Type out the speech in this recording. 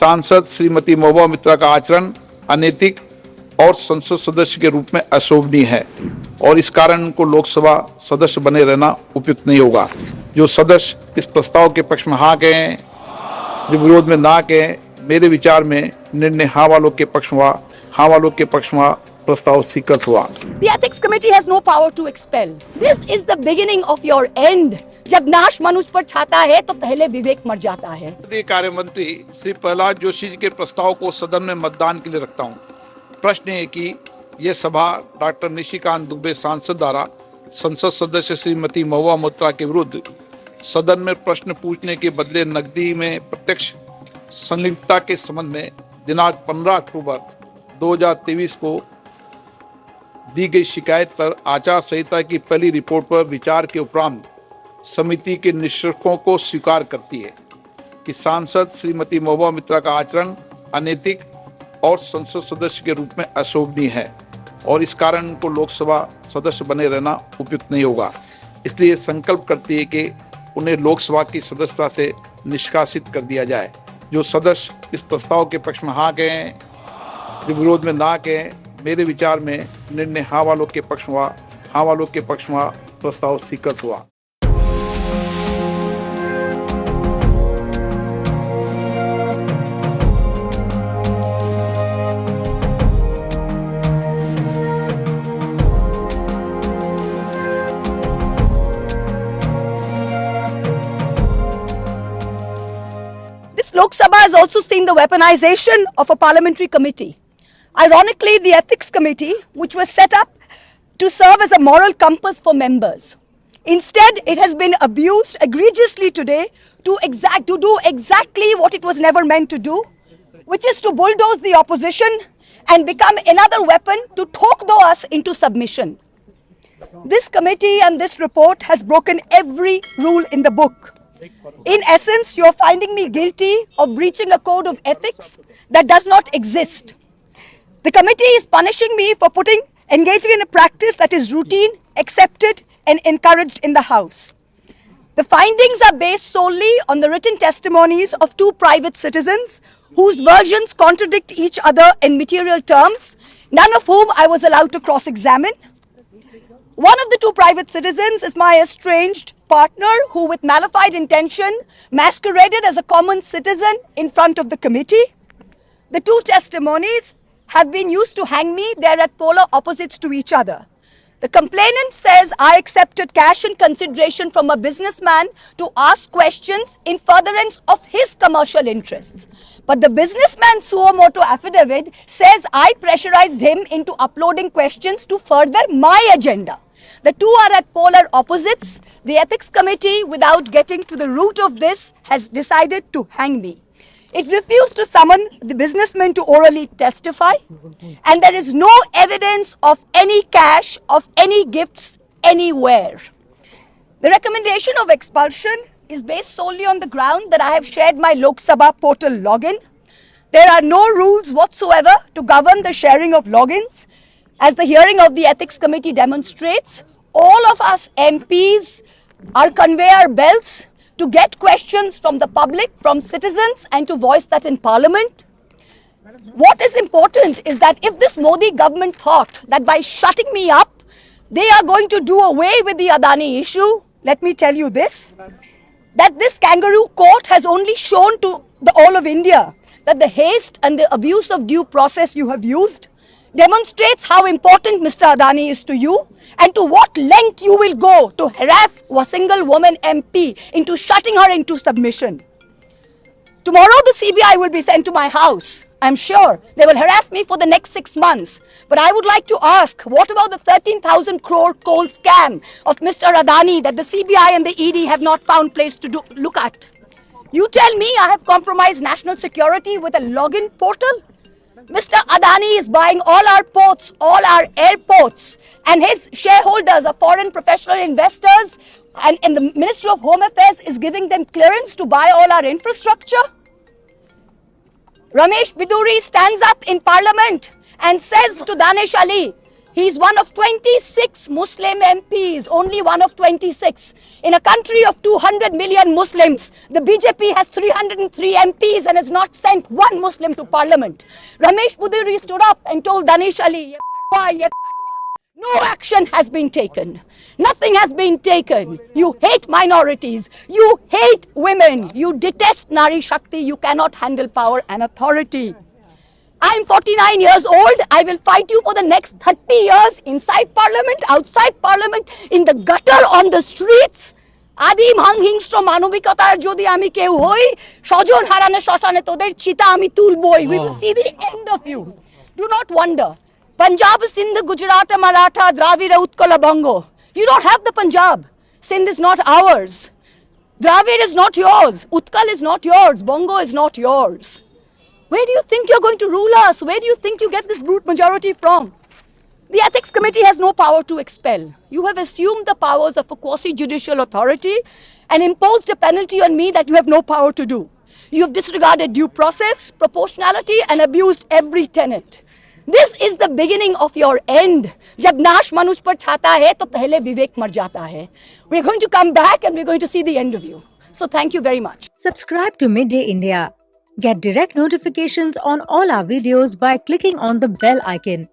सांसद श्रीमती महुआ मित्रा का आचरण अनैतिक और संसद सदस्य के रूप में अशोभनीय है और इस कारण उनको लोकसभा सदस्य बने रहना उपयुक्त नहीं होगा। जो सदस्य इस प्रस्ताव के पक्ष में हाँ कहें, जो विरोध में ना कहें, मेरे विचार में निर्णय हाँ वालों के पक्ष में हाँ वालों के पक्ष में प्रस्ताव स्वीकृत हुआ। The ethics committee has no power to expel. This is the beginning of your end. जब नाश मनुष्य पर छाता है तो पहले विवेक मर जाता है। कार्य मंत्री श्री प्रहलाद जोशी जी के प्रस्ताव को सदन में मतदान के लिए रखता हूँ। प्रश्न है कि यह सभा डॉक्टर निशिकांत दुबे सांसद द्वारा संसद सदस्य श्रीमती महुआ मोत्रा के विरुद्ध सदन में प्रश्न पूछने के बदले नकदी में प्रत्यक्ष संलिप्तता के संबंध में दिनांक 15 अक्टूबर 2023 को दी गई शिकायत पर आचार संहिता की पहली रिपोर्ट पर विचार के उपरांत समिति के निष्कर्षों को स्वीकार करती है कि सांसद श्रीमती महुआ मित्रा का आचरण अनैतिक और संसद सदस्य के रूप में अशोभनीय है और इस कारण उनको लोकसभा सदस्य बने रहना उपयुक्त नहीं होगा। इसलिए संकल्प करती है कि उन्हें लोकसभा की सदस्यता से निष्कासित कर दिया जाए। जो सदस्य इस प्रस्ताव के पक्ष में हाँ कहें, जो विरोध में ना कहें, मेरे विचार में निर्णय हाँ वालों के पक्ष में प्रस्ताव स्वीकृत हुआ। Lok Sabha has also seen the weaponization of a parliamentary committee. Ironically, the ethics committee, which was set up to serve as a moral compass for members, instead it has been abused egregiously today to do exactly what it was never meant to do, which is to bulldoze the opposition and become another weapon to torpedo us into submission. This committee and this report has broken every rule in the book. In essence, you are finding me guilty of breaching a code of ethics that does not exist. The committee is punishing me for engaging in a practice that is routine, accepted and encouraged in the House. The findings are based solely on the written testimonies of two private citizens whose versions contradict each other in material terms, none of whom I was allowed to cross-examine. One of the two private citizens is my estranged partner who, with malified intention, masqueraded as a common citizen in front of the committee. The two testimonies have been used to hang me. They are at polar opposites to each other. The complainant says I accepted cash in consideration from a businessman to ask questions in furtherance of his commercial interests. But the businessman's suo motu affidavit says I pressurized him into uploading questions to further my agenda. The two are at polar opposites. The ethics committee, without getting to the root of this, has decided to hang me. It refused to summon the businessman to orally testify, and there is no evidence of any cash, of any gifts anywhere. The recommendation of expulsion is based solely on the ground that I have shared my Lok Sabha portal login. There are no rules whatsoever to govern the sharing of logins. As the hearing of the ethics committee demonstrates, all of us MPs are conveyor belts to get questions from the public, from citizens, and to voice that in Parliament. What is important is that if this Modi government thought that by shutting me up, they are going to do away with the Adani issue, let me tell you this, that this kangaroo court has only shown to the all of India that the haste and the abuse of due process you have used demonstrates how important Mr. Adani is to you and to what length you will go to harass a single woman MP into shutting her into submission. Tomorrow the CBI will be sent to my house. I'm sure they will harass me for the next 6 months. But I would like to ask, what about the 13,000 crore coal scam of Mr. Adani that the CBI and the ED have not found place to look at? You tell me I have compromised national security with a login portal? Mr. Adani is buying all our ports, all our airports, and his shareholders are foreign professional investors, and the Ministry of Home Affairs is giving them clearance to buy all our infrastructure. Ramesh Biduri stands up in Parliament and says to Danesh Ali He's one of 26 Muslim MPs, only one of 26. In a country of 200 million Muslims, the BJP has 303 MPs and has not sent one Muslim to parliament. Ramesh Puduri stood up and told Danish Ali, no action has been taken. Nothing has been taken. You hate minorities. You hate women. You detest Nari Shakti. You cannot handle power and authority. I'm 49 years old. I will fight you for the next 30 years inside parliament, outside parliament, in the gutter, on the streets. Adim হিংস্র মানবিকতার যদি আমি কেউ হই স্বজন হারানো শ্মশানে তোদের চিতা আমি তুলবই. We will see the end of you. Do not wonder. Punjab, Sindh, Gujarat, Maratha, Dravida, Utkala, Bongo. You don't have the Punjab. Sindh is not ours. Dravid is not yours. Utkal is not yours. Bongo is not yours. Where do you think you're going to rule us? Where do you think you get this brute majority from? The Ethics Committee has no power to expel. You have assumed the powers of a quasi-judicial authority and imposed a penalty on me that you have no power to do. You have disregarded due process, proportionality, and abused every tenet. This is the beginning of your end. जब नाश मनुष्य पर छाता है तो पहले विवेक मर जाता है. We're going to come back and we're going to see the end of you. So thank you very much. Subscribe to Midday India. Get direct notifications on all our videos by clicking on the bell icon.